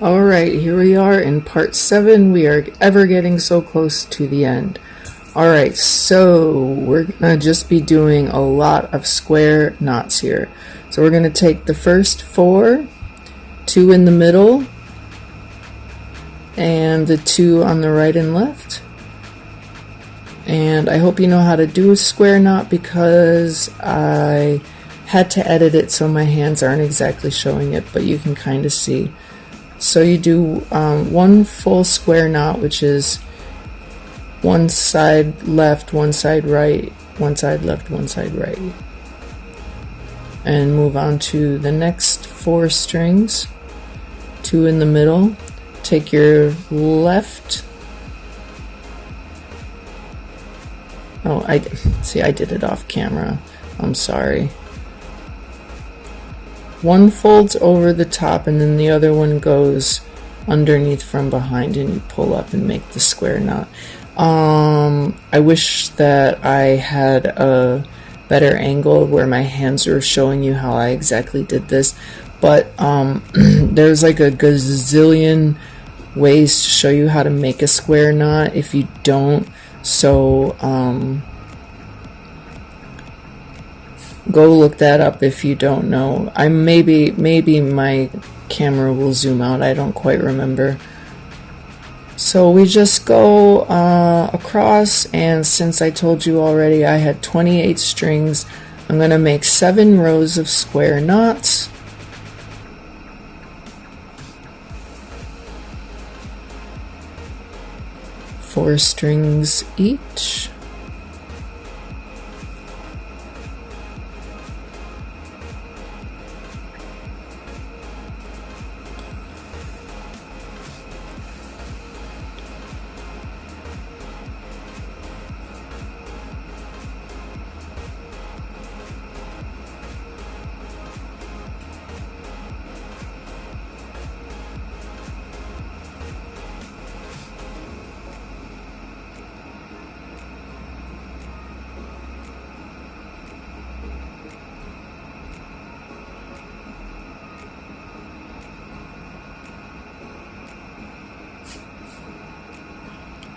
Alright, here we are in part 7. We are ever getting so close to the end. Alright, so we're gonna just be doing a lot of square knots here. So we're gonna take the first 4, 2 in the middle, and the 2 on the right and left. And I hope you know how to do a square knot because I had to edit it so my hands aren't exactly showing it, but you can kind of see. So you do one full square knot, which is one side left, one side right, one side left, one side right. And move on to the next 4 strings, 2 in the middle. Take your left. Oh, I did it off camera. I'm sorry. One folds over the top and then the other one goes underneath from behind and you pull up and make the square knot. I wish that I had a better angle where my hands were showing you how I exactly did this, but there's like a gazillion ways to show you how to make a square knot if you don't. So go look that up if you don't know. Maybe my camera will zoom out. I don't quite remember. So we just go across, and since I told you already I had 28 strings, I'm going to make 7 rows of square knots. Four strings each.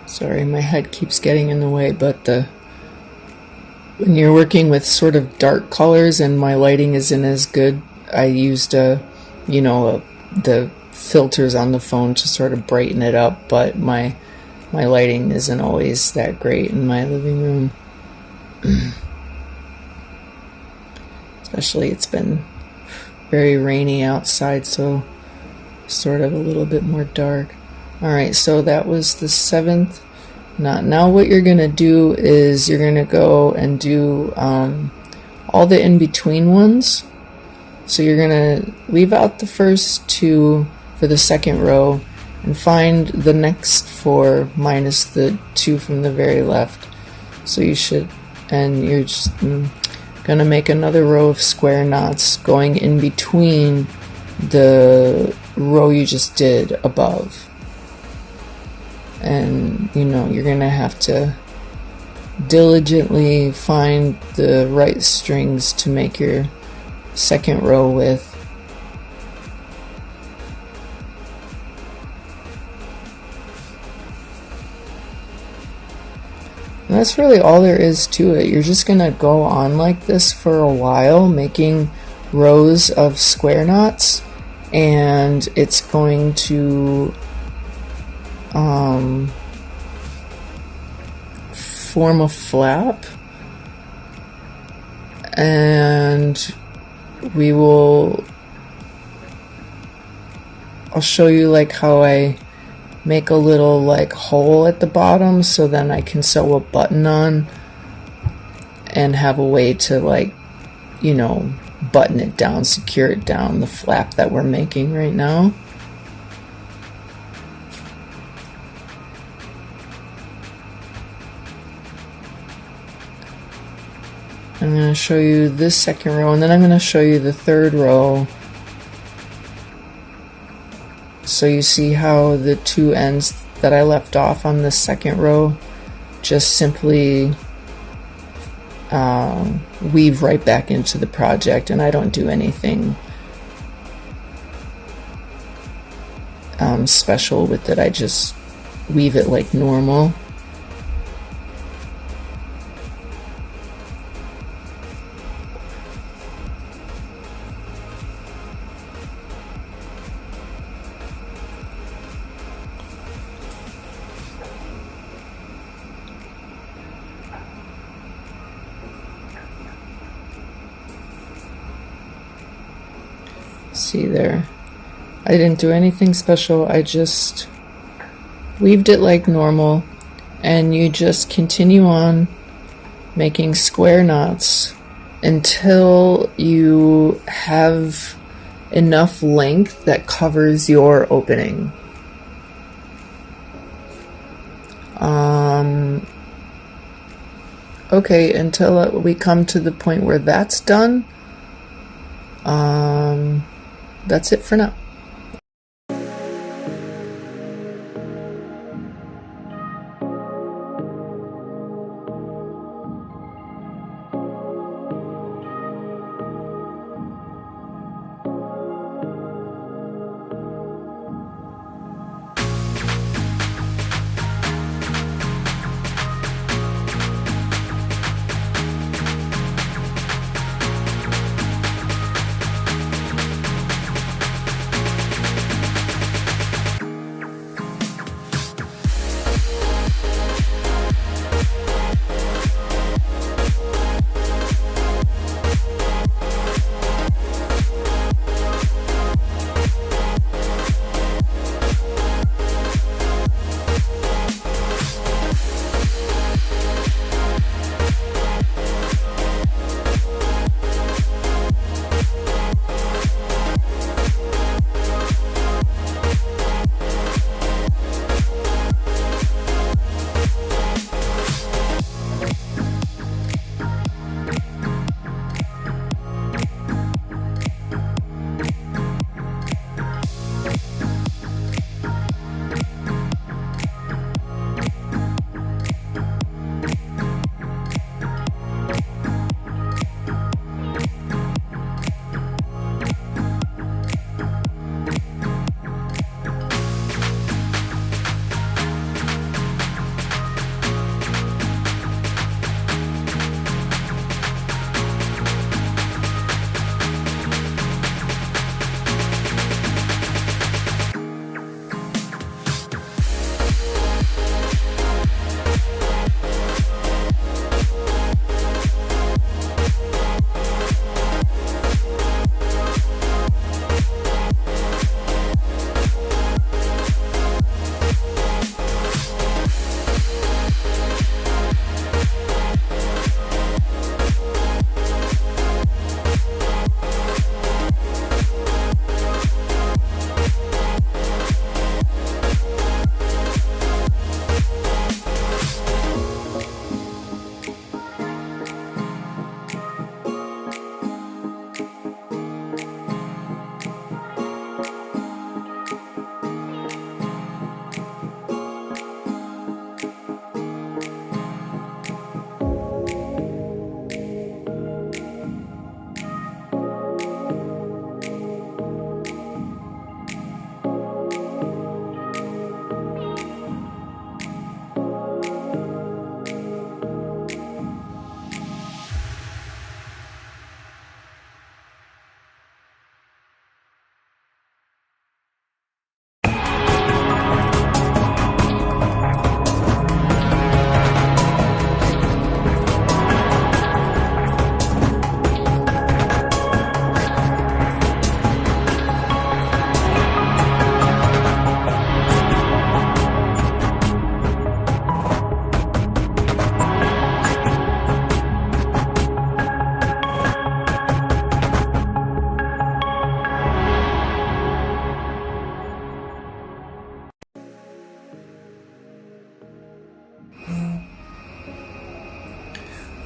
Sorry, my head keeps getting in the way, but when you're working with sort of dark colors and my lighting isn't as good, I used the filters on the phone to sort of brighten it up, but my lighting isn't always that great in my living room. Especially it's been very rainy outside, so sort of a little bit more dark. Alright, so that was the 7th knot. Now what you're going to do is you're going to go and do all the in-between ones. So you're going to leave out the first 2 for the second row and find the next 4 minus the 2 from the very left. So you should, and you're just going to make another row of square knots going in between the row you just did above. And you're gonna have to diligently find the right strings to make your second row with. And that's really all there is to it. You're just gonna go on like this for a while, making rows of square knots, and it's going to form a flap, and I'll show you like how I make a little like hole at the bottom so then I can sew a button on and have a way to button it down, secure it down, the flap that we're making right now. I'm going to show you this second row, and then I'm going to show you the third row. So you see how the 2 ends that I left off on the second row just simply weave right back into the project, and I don't do anything special with it. I just weave it like normal. See there, I didn't do anything special. I just weaved it like normal, and you just continue on making square knots until you have enough length that covers your opening. Okay, until we come to the point where that's done. That's it for now.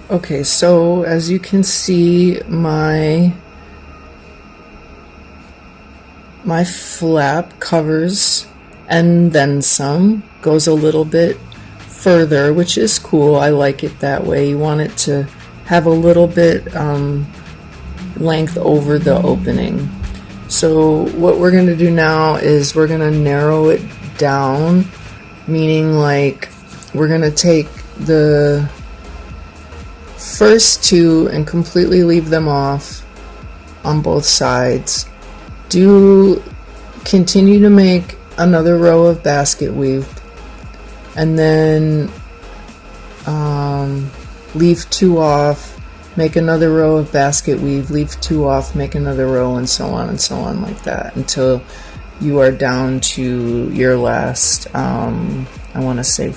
Okay, so as you can see, my flap covers and then some, goes a little bit further, which is cool. I like it that way. You want it to have a little bit length over the opening. So what we're going to do now is we're going to narrow it down, meaning like we're going to take the first two and completely leave them off on both sides. Continue to make another row of basket weave, and then leave two off, make another row of basket weave, leave two off, make another row, and so on like that until you are down to your last I want to say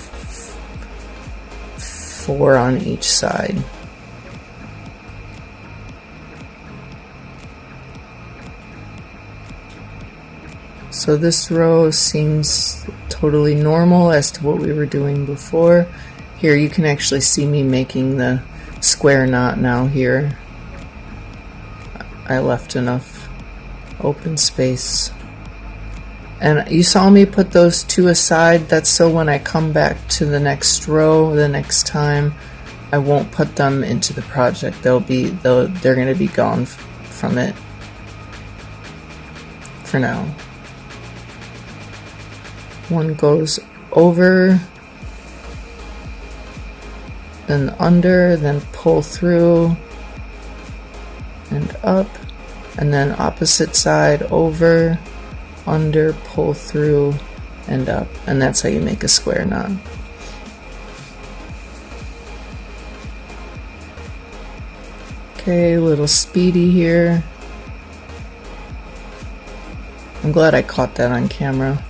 4 on each side. So this row seems totally normal as to what we were doing before. Here you can actually see me making the square knot now here. I left enough open space. And you saw me put those two aside. That's so when I come back to the next row the next time, I won't put them into the project. They're going to be gone from it for now. One goes over, then under, then pull through and up, and then opposite side, over, under, pull through and up, and that's how you make a square knot. Okay, a little speedy here. I'm glad I caught that on camera.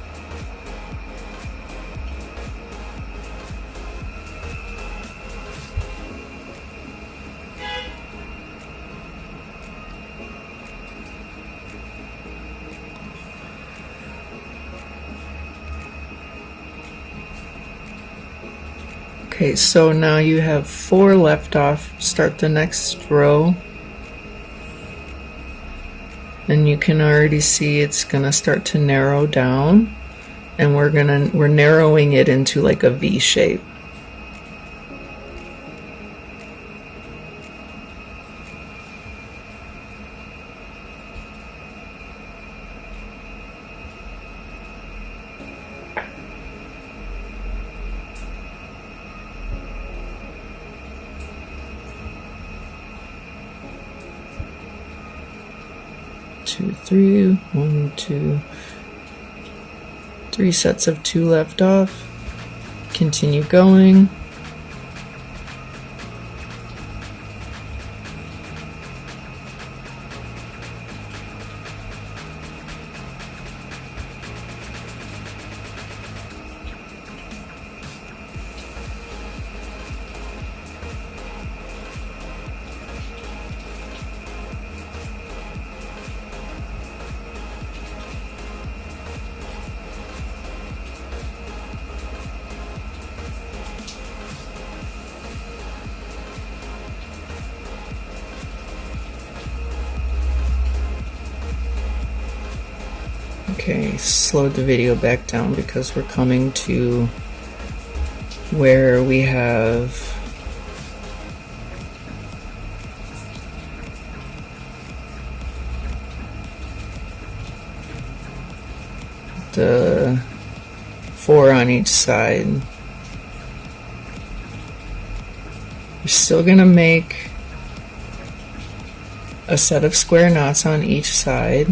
Okay, so now you have 4 left off. Start the next row, and you can already see it's gonna start to narrow down, and we're narrowing it into like a V shape. Two, three, 1, 2, 3 sets of 2 left off. Continue going. Okay, slowed the video back down because we're coming to where we have the 4 on each side. We're still gonna make a set of square knots on each side.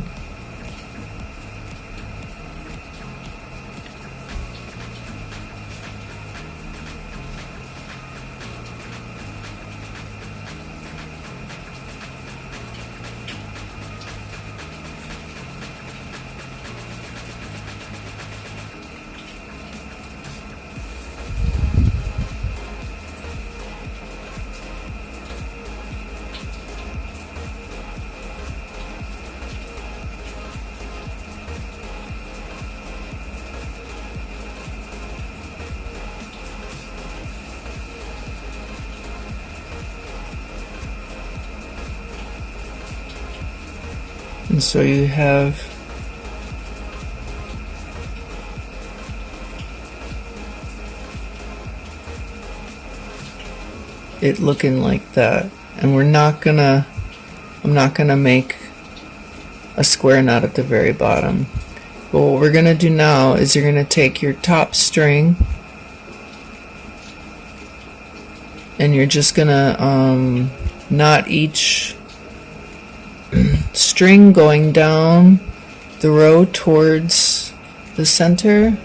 And so you have it looking like that. And I'm not gonna make a square knot at the very bottom. But what we're going to do now is you're going to take your top string and you're just going to knot each string going down the row towards the center.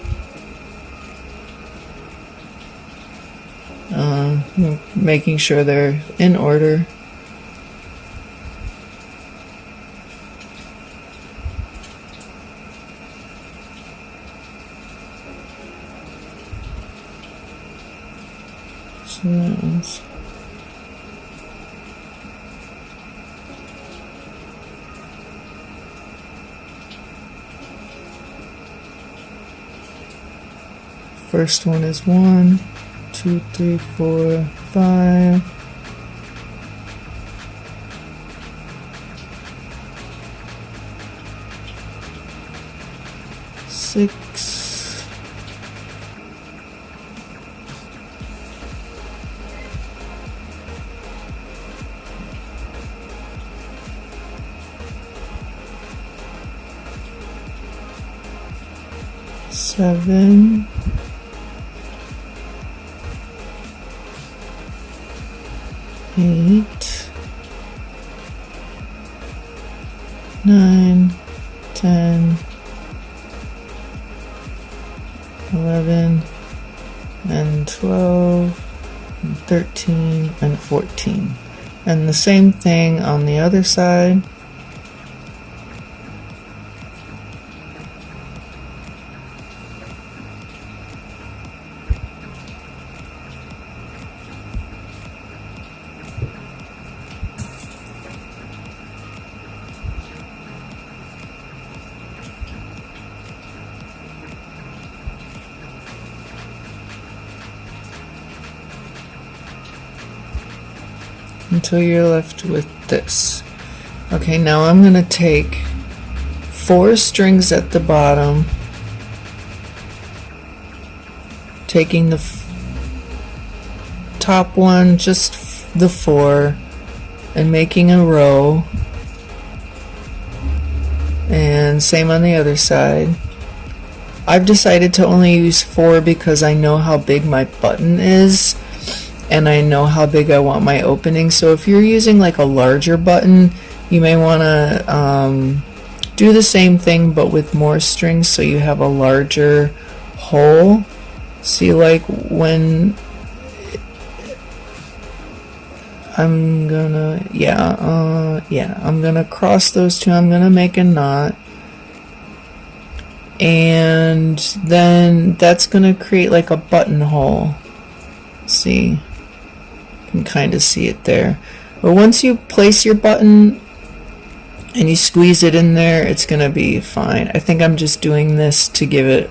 Making sure they're in order. So that's first one is 1, 2, 3, 4, 5. Six. Seven. 8, 9, 10, 11, and 12, and 13, and 14. And the same thing on the other side. Until you're left with this. Okay, now I'm going to take 4 strings at the bottom, taking the top one, just the 4, and making a row, and same on the other side. I've decided to only use 4 because I know how big my button is and I know how big I want my opening. So if you're using like a larger button, you may want to do the same thing but with more strings so you have a larger hole. See, like when I'm gonna I'm gonna cross those two, I'm gonna make a knot, and then that's gonna create like a buttonhole. See, you can kind of see it there. But once you place your button and you squeeze it in there, it's gonna be fine. I think I'm just doing this to give it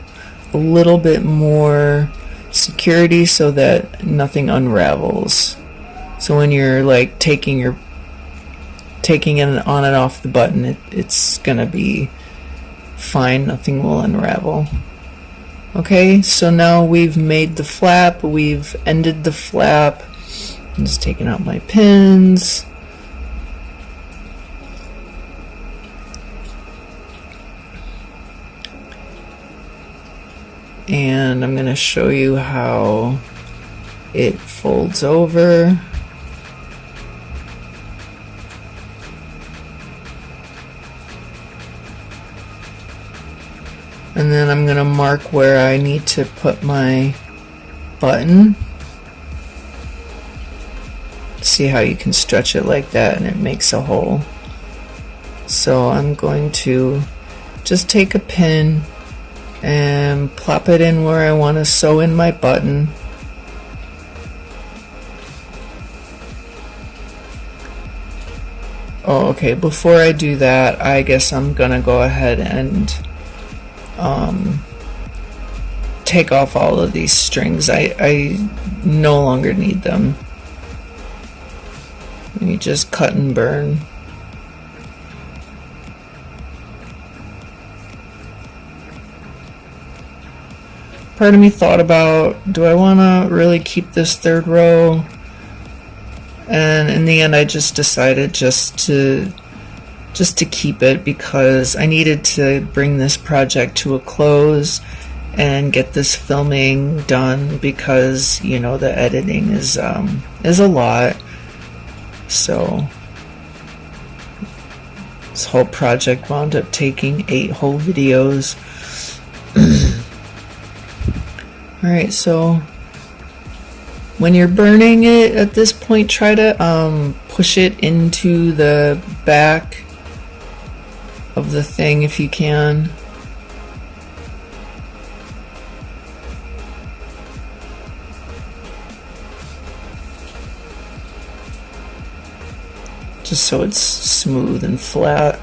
a little bit more security so that nothing unravels. So when you're like taking it on and off the button, it's gonna be fine, nothing will unravel. Okay, so now we've made the flap, we've ended the flap. I'm just taking out my pins. And I'm gonna show you how it folds over. And then I'm going to mark where I need to put my button. See how you can stretch it like that and it makes a hole. So I'm going to just take a pin and plop it in where I want to sew in my button. Oh, okay, before I do that, I guess I'm going to go ahead and take off all of these strings. I no longer need them. You just cut and burn. Part of me thought about, do I want to really keep this third row? And in the end I just decided just to just to keep it, because I needed to bring this project to a close and get this filming done, because you know the editing is a lot. So this whole project wound up taking 8 whole videos. Alright, so when you're burning it at this point, try to push it into the back of the thing if you can. Just so it's smooth and flat.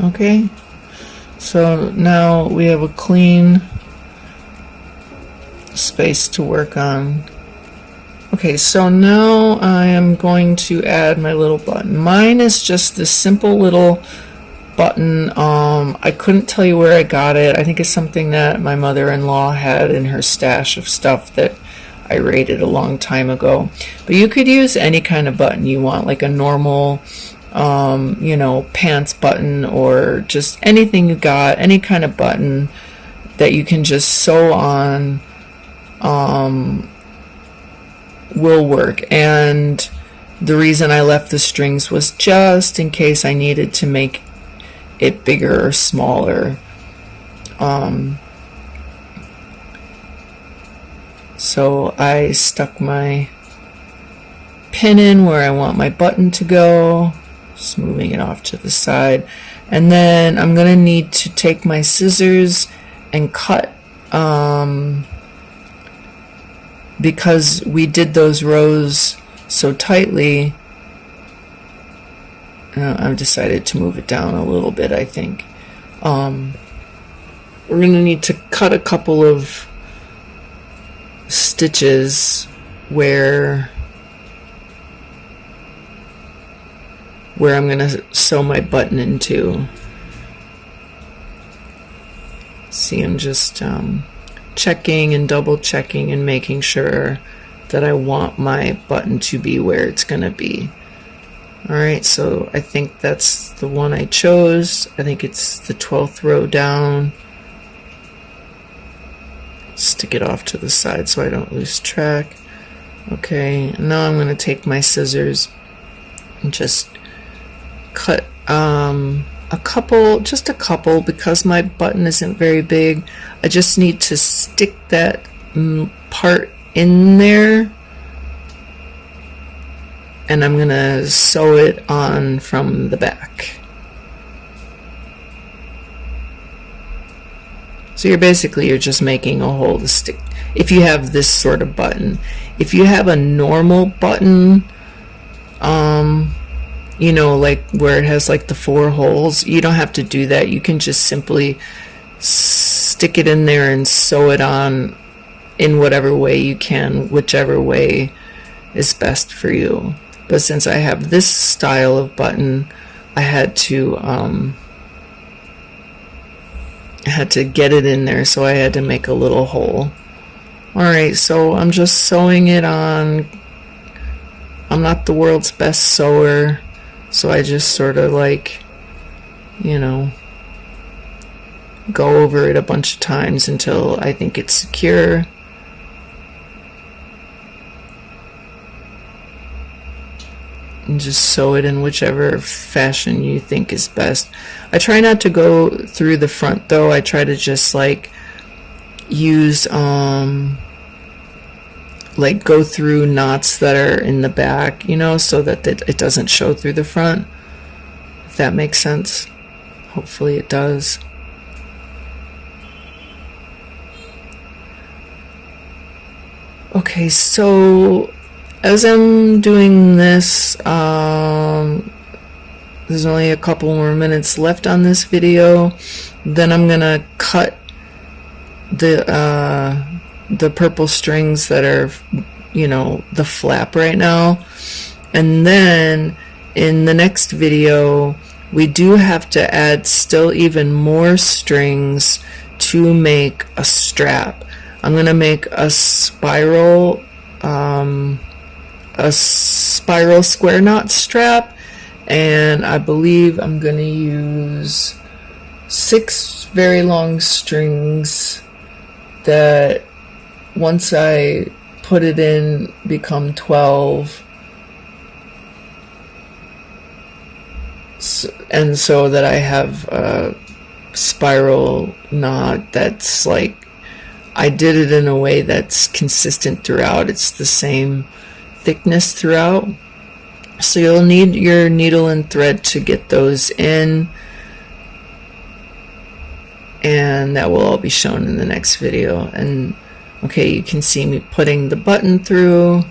Okay, so now we have a clean space to work on. Okay, so now I am going to add my little button. Mine is just this simple little button. I couldn't tell you where I got it. I think it's something that my mother-in-law had in her stash of stuff that I raided a long time ago. But you could use any kind of button you want, like a normal you know, pants button, or just anything you got, any kind of button that you can just sew on will work. And the reason I left the strings was just in case I needed to make it bigger or smaller. So I stuck my pin in where I want my button to go, just moving it off to the side. And then I'm going to need to take my scissors and cut, because we did those rows so tightly. I've decided to move it down a little bit, I think. We're going to need to cut a couple of stitches where I'm going to sew my button into. See, I'm just checking and double checking and making sure that I want my button to be where it's going to be. Alright, so I think that's the one I chose. I think it's the 12th row down. Stick it off to the side so I don't lose track. Okay, now I'm going to take my scissors and just cut just a couple, because my button isn't very big. I just need to stick that part in there, and I'm gonna sew it on from the back. So you're just making a hole to stick, if you have this sort of button. If you have a normal button, you know, like where it has like the 4 holes, you don't have to do that. You can just simply stick it in there and sew it on in whatever way you can, whichever way is best for you. But since I have this style of button, I had to get it in there, so I had to make a little hole. Alright, so I'm just sewing it on. I'm not the world's best sewer, so I just sort of like, you know, go over it a bunch of times until I think it's secure. And just sew it in whichever fashion you think is best. I try not to go through the front though. I try to just like use like go through knots that are in the back, you know, so that it doesn't show through the front, if that makes sense. Hopefully it does. Okay, so as I'm doing this, there's only a couple more minutes left on this video. Then I'm gonna cut the the purple strings that are, you know, the flap right now. And then in the next video, we do have to add still even more strings to make a strap. I'm going to make a spiral square knot strap, and I believe I'm going to use 6 very long strings that once I put it in become 12, and so that I have a spiral knot that's like, I did it in a way that's consistent throughout. It's the same thickness throughout. So you'll need your needle and thread to get those in, and that will all be shown in the next video. And okay, you can see me putting the button through,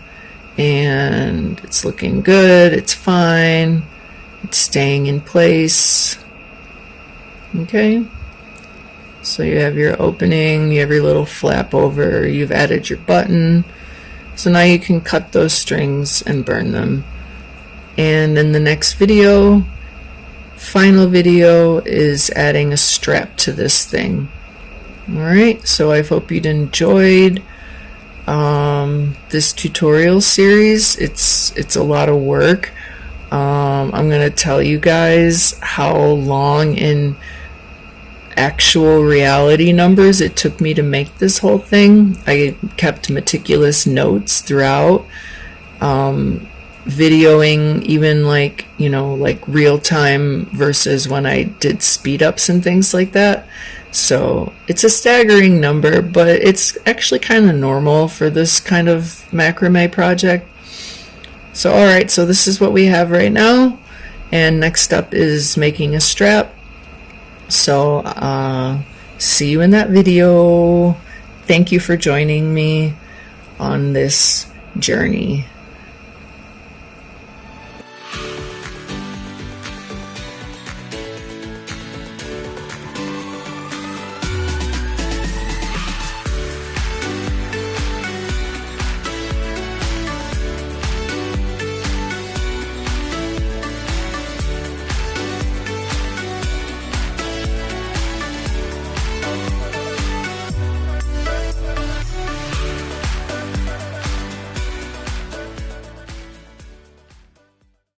and it's looking good. It's fine. It's staying in place. Okay. So you have your opening, you have your little flap over, you've added your button. So now you can cut those strings and burn them. And in the next video, final video, is adding a strap to this thing. Alright, so I hope you'd enjoyed this tutorial series. It's a lot of work. I'm going to tell you guys how long in actual reality numbers it took me to make this whole thing. I kept meticulous notes throughout, videoing even like, you know, like real time versus when I did speed ups and things like that. So it's a staggering number, but it's actually kind of normal for this kind of macrame project. So alright, so this is what we have right now, and next up is making a strap. So see you in that video. Thank you for joining me on this journey.